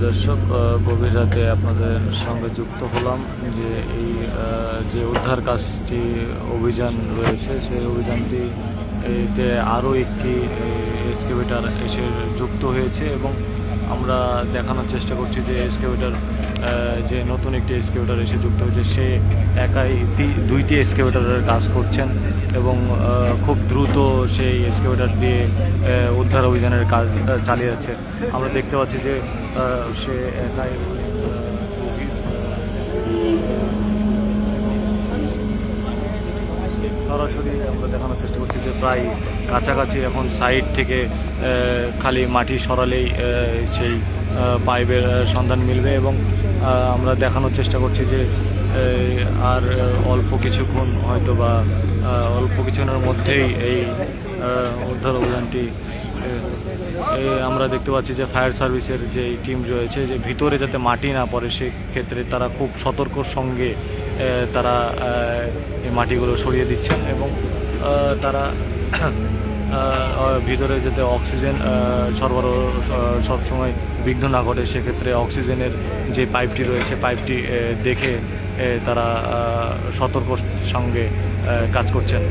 দর্শক, গভীর রাতে আপনাদের সঙ্গে যুক্ত হলাম যে এই যে উদ্ধার কাজটি অভিযান রয়েছে, সেই অভিযানটি এতে আরও একটি এক্সকেভেটর এসে যুক্ত হয়েছে এবং আমরা দেখানোর চেষ্টা করছি যে এক্সকেভেটর যে নতুন একটি এক্সকেভেটর এসে যুক্ত হয়েছে, সে একাই দুইটি এক্সকেভেটরের কাজ করছেন এবং খুব দ্রুত সেই এক্সকেভেটর দিয়ে উদ্ধার অভিযানের কাজ চালিয়ে যাচ্ছে। আমরা দেখতে পাচ্ছি যে সে একাই সরাসরি আমরা দেখানোর চেষ্টা করছি যে প্রায় কাছাকাছি এখন সাইড থেকে খালি মাটি সরালেই সেই পাইপের সন্ধান মিলবে এবং আমরা দেখানোর চেষ্টা করছি যে আর অল্প কিছুক্ষণ হয়তো বা অল্প কিছুক্ষণের মধ্যেই এই উদ্ধার অভিযানটি আমরা দেখতে পাচ্ছি যে ফায়ার সার্ভিসের যে টিম রয়েছে যে ভিতরে যাতে মাটি না পড়ে সেক্ষেত্রে তারা খুব সতর্কর সঙ্গে তারা এই মাটিগুলো সরিয়ে দিচ্ছেন এবং তারা ভিতরে যাতে অক্সিজেন সরবরাহ সবসময় বিঘ্ন না ঘটে সেক্ষেত্রে অক্সিজেনের যে পাইপটি রয়েছে পাইপটি দেখে তারা সতর্কর সঙ্গে কাজ করছেন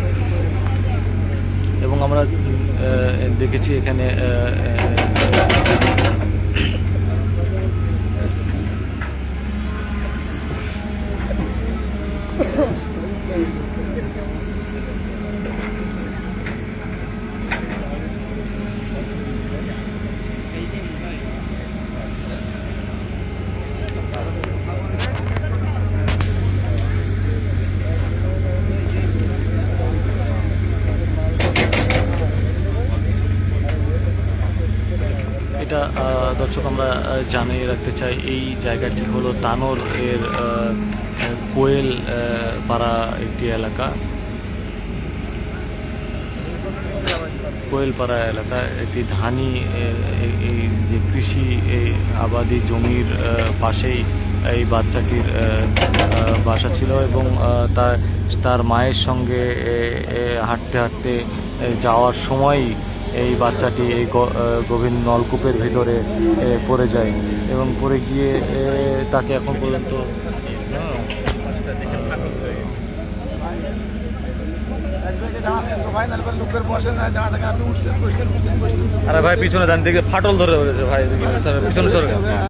এবং আমরা দেখেছি এখানে এটা দর্শক আমরা জানিয়ে রাখতে চাই এই জায়গাটি হলো তানোর এর কোয়েল পাড়া একটি এলাকা, কোয়েলপাড়া এলাকা একটি ধানি এই যে কৃষি আবাদি জমির পাশেই এই বাচ্চাটির বাসা ছিল এবং তার মায়ের সঙ্গে হাঁটতে হাঁটতে যাওয়ার সময় এই বাচ্চাটি এই গভীর নলকূপের ভিতরে পড়ে যায় এবং পড়ে গিয়ে তাকে এখন পর্যন্ত আরে ভাই পিছনে ডান দিকে ফাটল ধরে রয়েছে ভাই, পিছনে সরে